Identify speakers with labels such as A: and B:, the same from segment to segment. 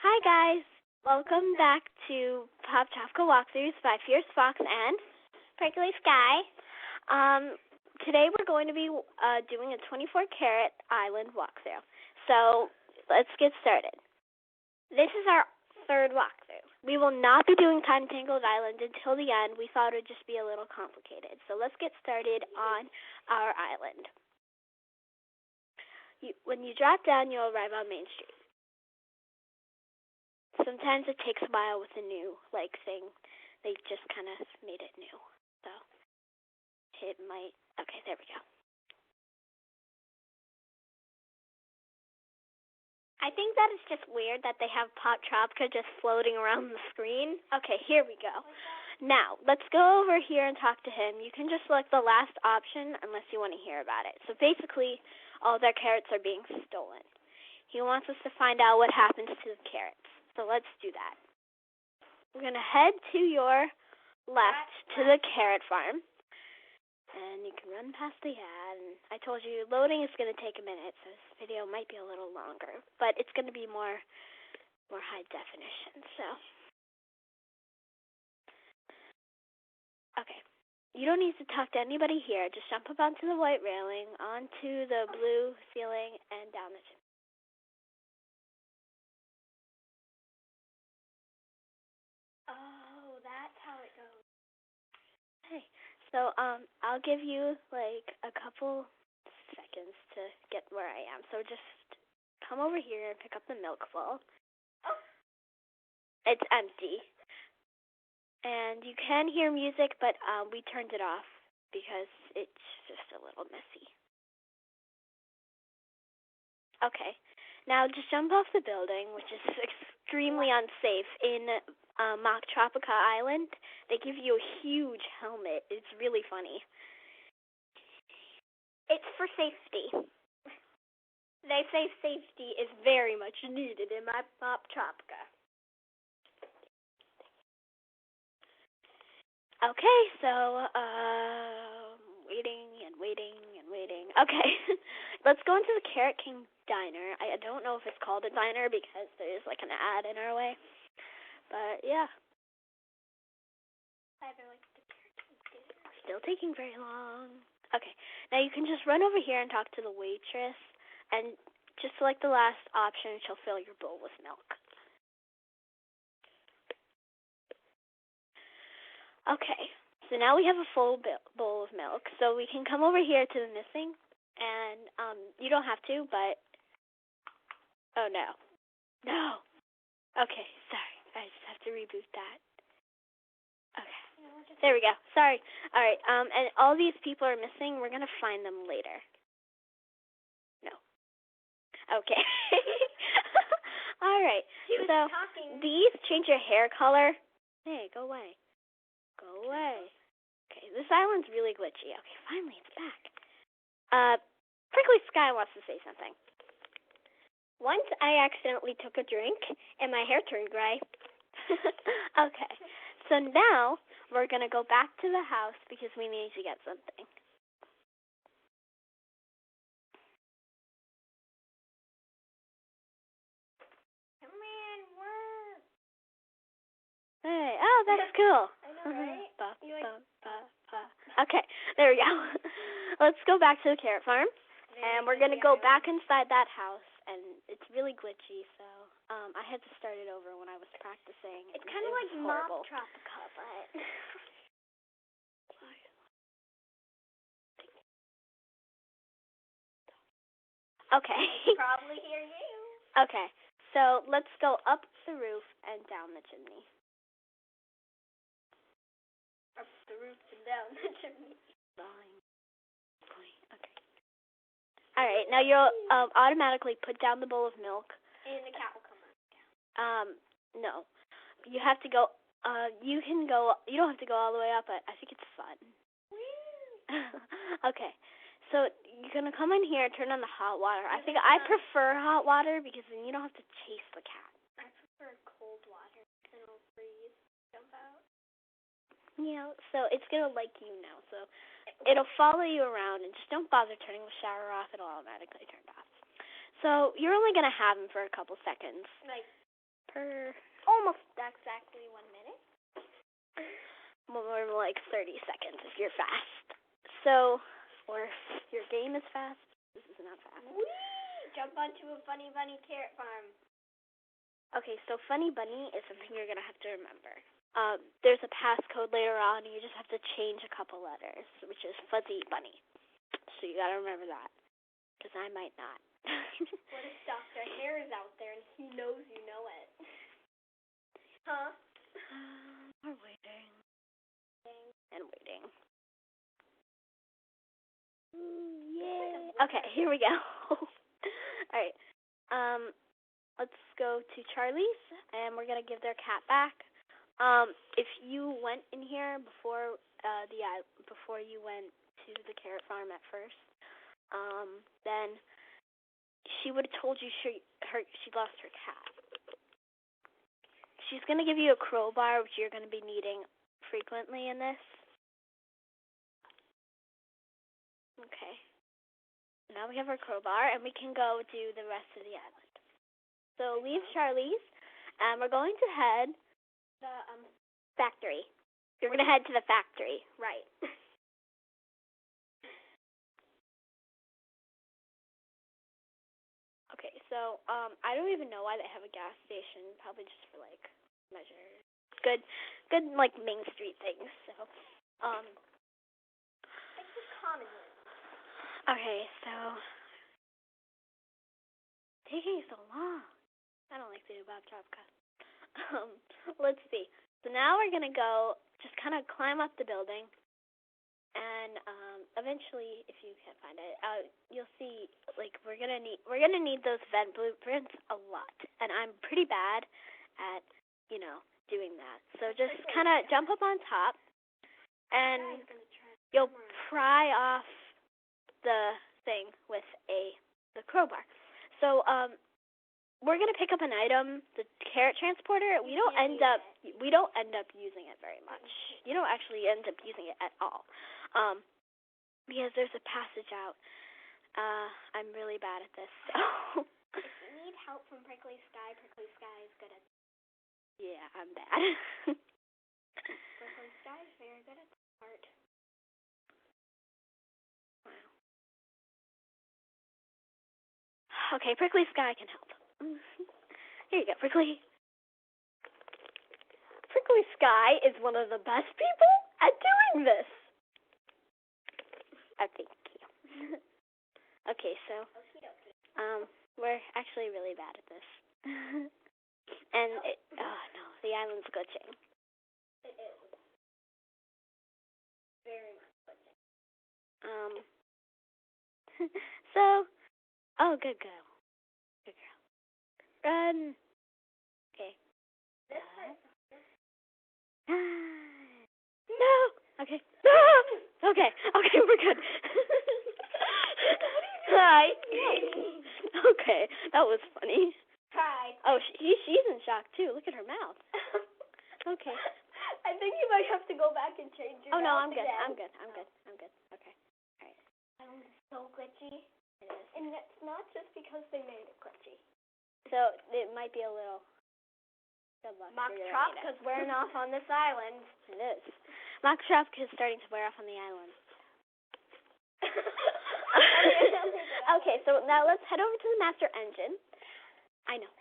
A: Hi guys, welcome back to Poptropica Walkthroughs by Fierce Fox and
B: Prickly Sky.
A: Today we're going to be doing a 24-karat island walkthrough. So let's get started.
B: This is our third walkthrough.
A: We will not be doing Time Tangled Island until the end. We thought it would just be a little complicated. So let's get started on our island. When you drop down, you'll arrive on Main Street. Sometimes it takes a while with a new thing. They just kind of made it new, so it might. Okay, there we go.
B: I think that it's just weird that they have Poptropica just floating around the screen.
A: Okay, here we go. Now let's go over here and talk to him. You can just select the last option unless you want to hear about it. So basically, all their carrots are being stolen. He wants us to find out what happens to the carrots. So let's do that. We're going to head to your left to the carrot farm. And you can run past the ad. And I told you loading is going to take a minute, so this video might be a little longer. But it's going to be more high definition. So, okay. You don't need to talk to anybody here. Just jump up onto the white railing, onto the blue ceiling, and down the chimney.
B: Oh, that's how it goes.
A: Hey, so I'll give you a couple seconds to get where I am. So just come over here and pick up the milk bowl.
B: Oh.
A: It's empty. And you can hear music, but we turned it off because it's just a little messy. Okay. Now just jump off the building, which is extremely unsafe. In Poptropica Island, they give you a huge helmet. It's really funny.
B: It's for safety. They say safety is very much needed in my Poptropica.
A: Okay, so waiting and waiting and waiting. Okay, let's go into the Carrot King Diner. I don't know if it's called a diner because there's an ad in our way. But yeah. Still taking very long. Okay, now you can just run over here and talk to the waitress, and just select the last option. She'll fill your bowl with milk. Okay, so now we have a full bowl of milk, so we can come over here to the missing, and you don't have to, but oh no. Okay, sorry. I just have to reboot that. Okay. There we go. Sorry. All right. And all these people are missing. We're going to find them later. No. Okay. All right. So these change your hair color. Hey, go away. Go away. Okay, this island's really glitchy. Okay, finally it's back. Prickly Sky wants to say something.
B: Once I accidentally took a drink, and my hair turned gray.
A: Okay, so now we're going to go back to the house because we need to get something.
B: Come on, work.
A: Hey, oh, that's cool.
B: I know, right?
A: Okay, there we go. Let's go back to the carrot farm, and we're going to go back inside that house, and it's really glitchy, so I had to start it over when I was practicing.
B: It's kind of like Poptropica, but...
A: Okay.
B: Probably hear you.
A: Okay, so let's go up the roof and down the chimney.
B: Up the roof and down the chimney.
A: Okay. All right, now you'll automatically put down the bowl of milk.
B: And the cat will come
A: out. No. You have to go, you don't have to go all the way up, but I think it's fun. Okay. So you're going to come in here and turn on the hot water. I think I prefer hot water because then you don't have to chase the cat.
B: I prefer cold water. Then it'll freeze, jump out.
A: Yeah, so it's going to like you now. So it'll follow you around, and just don't bother turning the shower off. It'll automatically turn off. So you're only going to have him for a couple seconds.
B: Like
A: per
B: Almost exactly 1 minute.
A: more like 30 seconds if you're fast. So, or if your game is fast, this is not fast.
B: Whee! Jump onto a funny bunny carrot farm.
A: Okay, so funny bunny is something you're gonna have to remember. There's a passcode later on, and you just have to change a couple letters, which is fuzzy bunny. So you gotta remember that, because I might not.
B: What if Dr. Hare is out there and he knows you know it? Huh?
A: We're waiting. And waiting. Yay. Okay, here we go. Alright. Let's go to Charlie's, and we're going to give their cat back. If you went in here before before you went to the carrot farm at first, then she would have told you she lost her cat. She's going to give you a crowbar, which you're going to be needing frequently in this. Okay. Now we have our crowbar, and we can go do the rest of the island. So leave Charlie's, and we're going to head
B: The
A: factory. You're going to head to the factory.
B: right.
A: Okay, so I don't even know why they have a gas station. Probably just for like measure. Good like Main Street things. So
B: Like the common one.
A: okay, so taking so long. I don't like to do Poptropica. Let's see. So now we're gonna go just kind of climb up the building, and eventually, if you can't find it, you'll see like we're gonna need those vent blueprints a lot, and I'm pretty bad at doing that. So just kind of jump up on top, and you'll pry off the thing with the crowbar. So we're gonna pick up an item, the carrot transporter. We don't end up using it very much. You don't actually end up using it at all, because there's a passage out. I'm really bad at this. So.
B: If you need help from Prickly Sky is good at.
A: Yeah, I'm bad.
B: Prickly Sky is very good at the part.
A: Wow. Okay, Prickly Sky can help. Here you go, Prickly. Prickly Sky is one of the best people at doing this. Thank you. Okay, so we're actually really bad at this. And no, the island's glitching.
B: It is. Very much glitching.
A: So, good girl. Good girl. Run. Okay.
B: This part.
A: No. Okay. Okay, we're good. Hi. Okay, that was funny.
B: Hi.
A: Oh, she's in shock too. Look at her mouth. Okay.
B: I think you might have to go back and change your
A: Oh no,
B: mouth
A: I'm good.
B: again.
A: I'm good. Okay. All right.
B: It's so glitchy.
A: It is.
B: And it's not just because they made it glitchy.
A: So it might be a little. Good luck.
B: Poptropica's wearing off on this island.
A: It is. Poptropica is starting to wear off on the island. Okay, so now let's head over to the master engine. I know.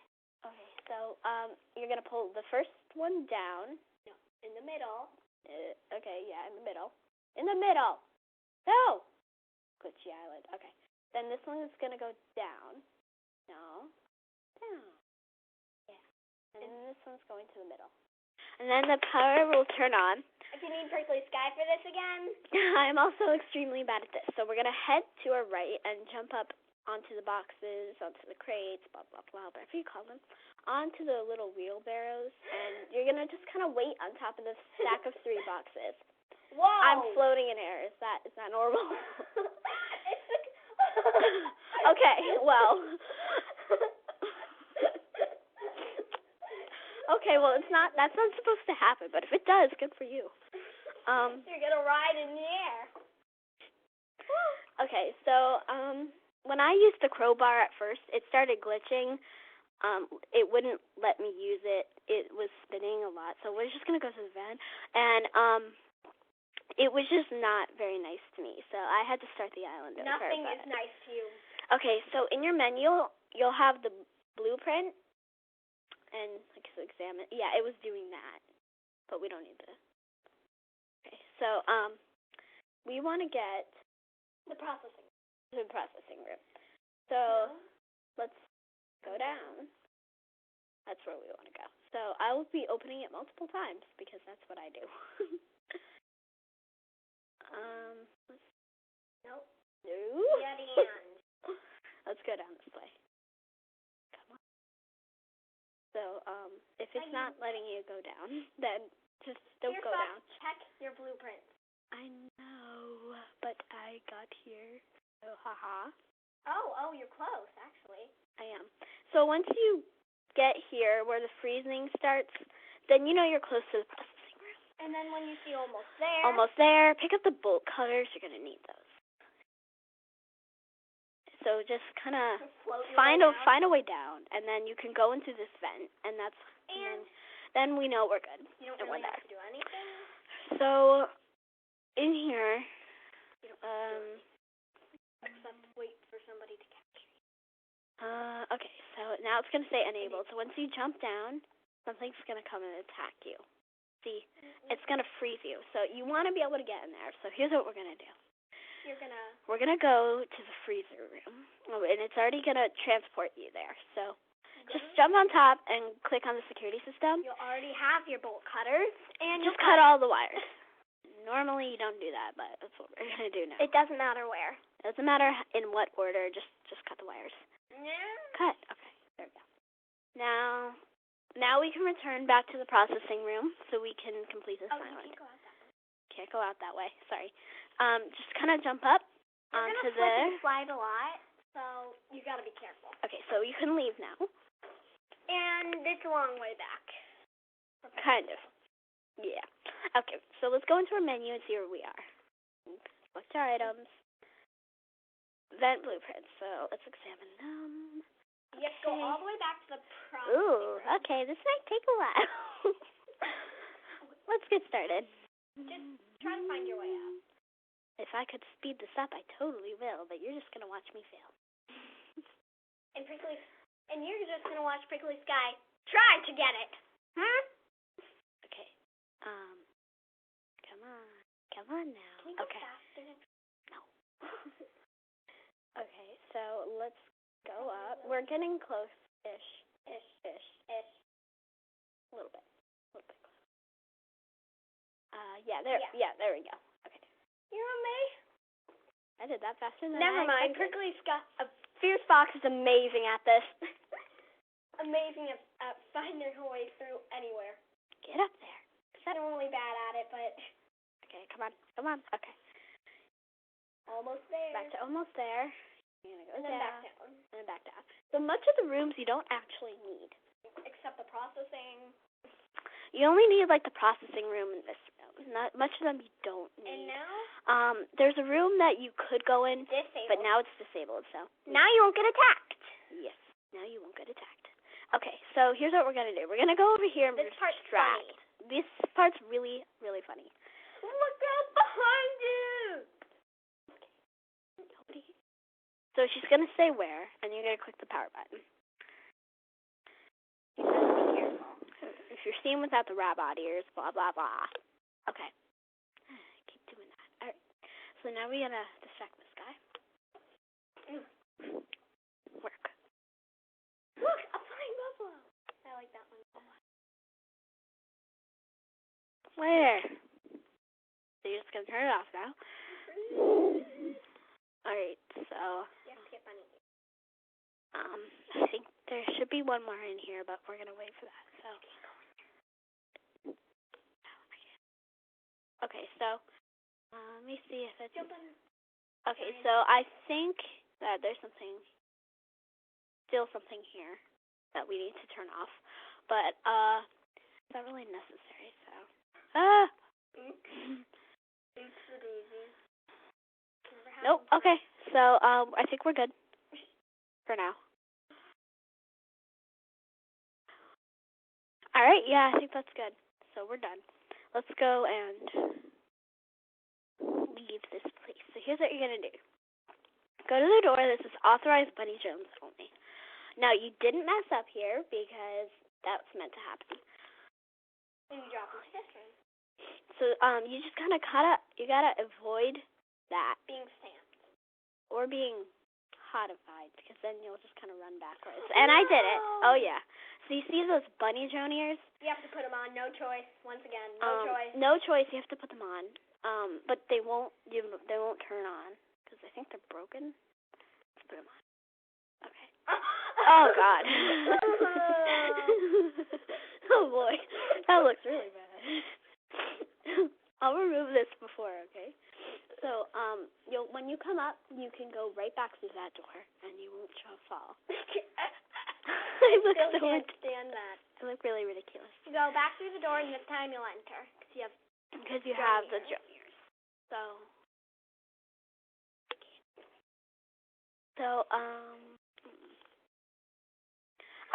A: Okay, so you're gonna pull the first one down.
B: No, in the middle.
A: Okay, yeah, in the middle. In the middle. No. Glitchy island. Okay. Then this one is gonna go down. No. Down. Yeah. And then this one's going to the middle. And then the power will turn on.
B: If you need Prickly Sky for this again.
A: I'm also extremely bad at this. So we're gonna head to our right and jump up onto the boxes, onto the crates, blah, blah, blah, whatever you call them, onto the little wheelbarrows, and you're going to just kind of wait on top of this stack of 3 boxes.
B: Whoa!
A: I'm floating in air. Is that normal? Okay, well. Okay, well, that's not supposed to happen, but if it does, good for you.
B: You're going to ride in the air.
A: Okay, so, when I used the crowbar at first, it started glitching. it wouldn't let me use it. It was spinning a lot. So we're just going to go to the van. And it was just not very nice to me. So I had to start the island over.
B: Nothing is nice to you.
A: Okay, so in your menu, you'll have the blueprint. And like, so examine. Yeah, it was doing that. But we don't need to. Okay, so we want to get
B: the processing
A: room. So let's go down. That's where we want to go. So I will be opening it multiple times because that's what I do.
B: Nope.
A: No.
B: Yeah, the end.
A: Let's go down this way. Come on. So if it's not letting you go down, then just don't go down.
B: Check your blueprint.
A: I know, but I got here. So haha.
B: Oh, you're close, actually.
A: I am. So once you get here where the freezing starts, then you know you're close to the processing room.
B: And then when you see almost
A: there, pick up the bolt cutters. You're going to need those. So just kind of find a way down, and then you can go into this vent, and then we know we're good.
B: You don't really have to do anything?
A: So in here,
B: except wait for somebody to catch you.
A: Okay, so now it's going to say enabled. So once you jump down, something's going to come and attack you. See, it's going to freeze you. So you want to be able to get in there. So here's what we're going to do. We're going to go to the freezer room, and it's already going to transport you there. So just jump on top and click on the security system.
B: You'll already have your bolt cutters. And
A: just cut all the wires. Normally you don't do that, but that's what we're going to do now.
B: It doesn't matter where.
A: It doesn't matter in what order, just cut the wires.
B: Yeah.
A: Cut. Okay, there we go. Now we can return back to the processing room so we can complete this island. Can't go out that way. Sorry. Just kind of jump up onto there.
B: You're going to slide a lot, so you got to be careful.
A: Okay, so you can leave now.
B: And it's a long way back.
A: Kind of. Yeah. Okay, so let's go into our menu and see where we are. Select our items. Vent blueprints. So let's examine them.
B: You have to go all the way back to the processing room.
A: Okay, this might take a while. Let's get started.
B: Just try to find your way out.
A: If I could speed this up, I totally will, but you're just going to watch me fail.
B: And you're just going to watch Prickly Sky try to get it.
A: Okay. Come on now.
B: Can you go faster?
A: No. Okay, so let's go up. We're getting close-ish. Ish. A little bit close. There we go. Okay.
B: You're on me?
A: I did that faster than
B: Never
A: I
B: mind.
A: expected.
B: Prickly Sky, Fierce Fox is amazing at this. Amazing at finding her way through anywhere.
A: Get up there.
B: I'm normally bad at it, but...
A: Okay, come on. Okay.
B: Almost there.
A: Back to almost there. You're going to go
B: and then back down.
A: And back down. So much of the rooms you don't actually need.
B: Except the processing.
A: You only need, like, the processing room in this room. Not much of them you don't need.
B: And now?
A: There's a room that you could go in,
B: Disabled.
A: but now it's disabled, so.
B: Now you won't get attacked.
A: Yes, now you won't get attacked. Okay, so here's what we're going to do. We're going to go over here and
B: this part's
A: distract.
B: funny.
A: This part's really, really funny.
B: Look out behind you!
A: Nobody. So she's going to say where, and you're going to click the power button. You have to be careful. If you're seen without the robot ears, blah, blah, blah. Okay. Keep doing that. All right. So now we got to distract this guy. Work.
B: Look, a flying buffalo. I like that one.
A: Where? So you're just going to turn it off now. Alright, so...
B: You have to get funny.
A: I think there should be one more in here, but we're going to wait for that, so... Okay, so... let me see if it's... Okay, so I think that there's still something here that we need to turn off, but, it's not really necessary, so... Nope, okay, so, I think we're good. For now. All right, yeah, I think that's good. So we're done. Let's go and leave this place. So here's what you're going to do. Go to the door. This is authorized Bunny Jones only. Now, you didn't mess up here because that's meant to happen.
B: And you drop into this room.
A: So you just kind of you gotta avoid that.
B: Being stamped.
A: Or being hodified, because then you'll just kind of run backwards. And I did it. Oh, yeah. So you see those Bunny Joan ears?
B: You have to put them on. No choice. Once again, no choice.
A: No choice. You have to put them on. But they won't turn on, because I think they're broken. Let's put them on. Okay. Oh, God. Oh, boy. That looks really bad. I'll remove this before, okay? So, when you come up, you can go right back through that door, and you won't fall. I look
B: still can't stand that.
A: I look really ridiculous.
B: You go back through the door, and this time you'll enter, because you have
A: the drum ears.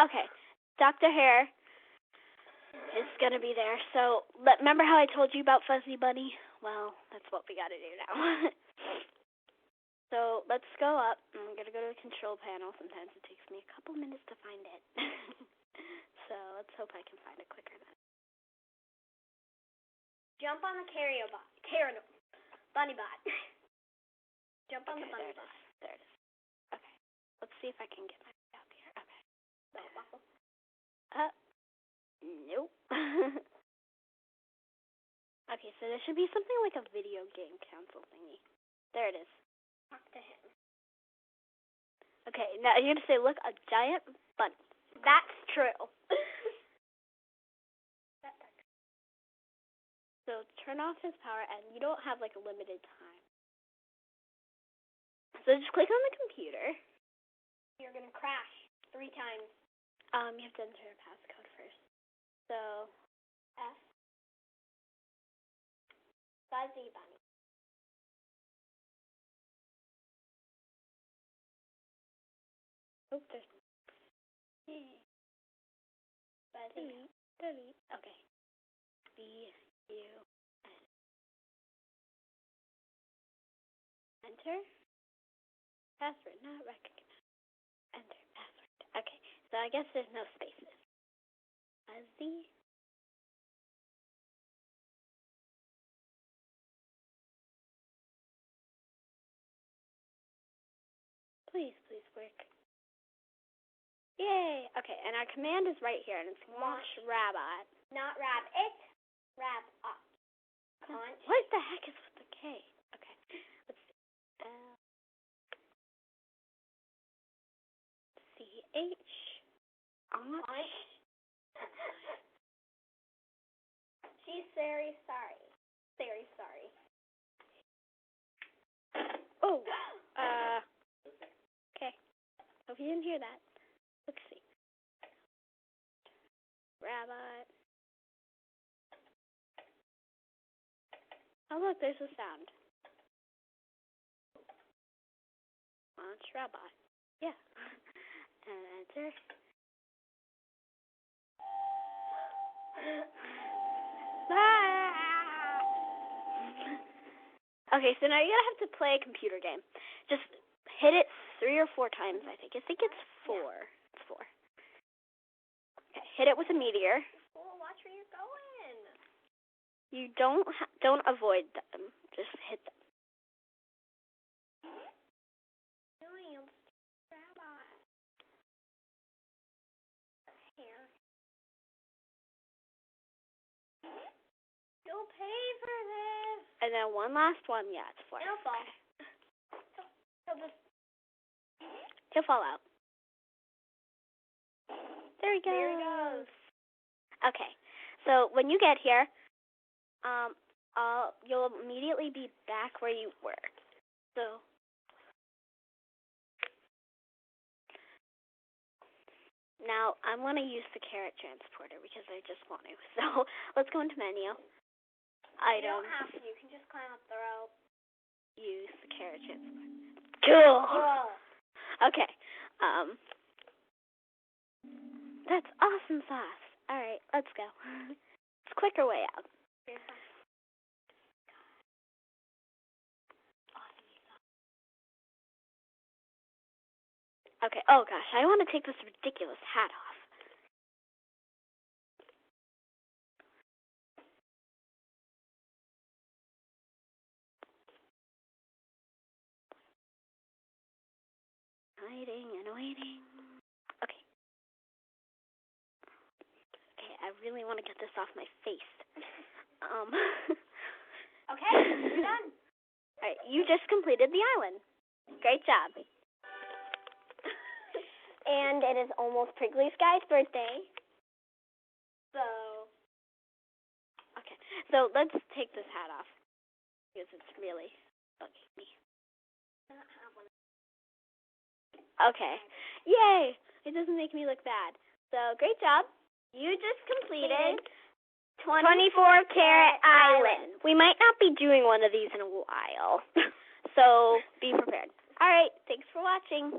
A: Okay, Dr. Hare is going to be there. So, remember how I told you about Fuzzy Bunny? Well, that's what we got to do now. So, let's go up. I'm going to go to the control panel. Sometimes it takes me a couple minutes to find it. So, let's hope I can find it quicker then.
B: Jump on the bunny bot. Jump on the bunny bot.
A: There it is. Okay. Let's see if I can get my out here. Okay. Nope. Okay, so there should be something like a video game console thingy. There it is.
B: Talk to him.
A: Okay, now you're going to say, look, a giant bunny.
B: That's true.
A: So turn off his power, and you don't have, like, a limited time. So just click on the computer.
B: You're going to crash 3 times.
A: You have to enter a passcode first. So,
B: F. Fuzzy Bunny.
A: oh, there's
B: Fuzzy.
A: delete. Okay. B-U-N. Enter. Password not recognized. Enter password. Okay, so I guess there's no spaces. Fuzzy. Please work. Yay! Okay, and our command is right here, and it's launch Rabot.
B: Not rabbit. Rab-up.
A: What the heck is with the K? Okay, let's see. C-H. Launch.
B: She's very sorry. Very sorry.
A: Oh, okay. Hope you didn't hear that. Let's see. Rabbit. Oh, look, there's a sound. Launch Rabbit. Yeah. And enter. Okay, so now you're going to have to play a computer game. Just hit it 3 or 4 times, I think. I think it's 4. It's 4. Okay, hit it with a meteor.
B: Oh, watch where you're going.
A: You don't avoid them. Just hit them.
B: Here. You'll pay for this.
A: And then one last one. Yeah, it's 4.
B: It'll fall.
A: Okay. He'll fall out. There he goes.
B: There he goes.
A: Okay. So when you get here, you'll immediately be back where you were. So now I'm going to use the carrot transporter because I just want to. So let's go into menu. Items.
B: You don't have to. You can just climb up the rope.
A: Use the carrot transporter. Cool.
B: Whoa.
A: Okay. That's awesome sauce. All right, let's go. It's a quicker way out. Okay, oh gosh, I want to take this ridiculous hat off. Waiting and waiting. Okay. Okay, I really want to get this off my face.
B: Okay, you're done.
A: All right, you just completed the island. Great job.
B: And it is almost Prickly Sky's birthday.
A: Okay, so let's take this hat off because it's really bugging me. Okay, yay! It doesn't make me look bad. So great job. You just completed
B: 24-Carat Island.
A: We might not be doing one of these in a while, so be prepared. All right, thanks for watching.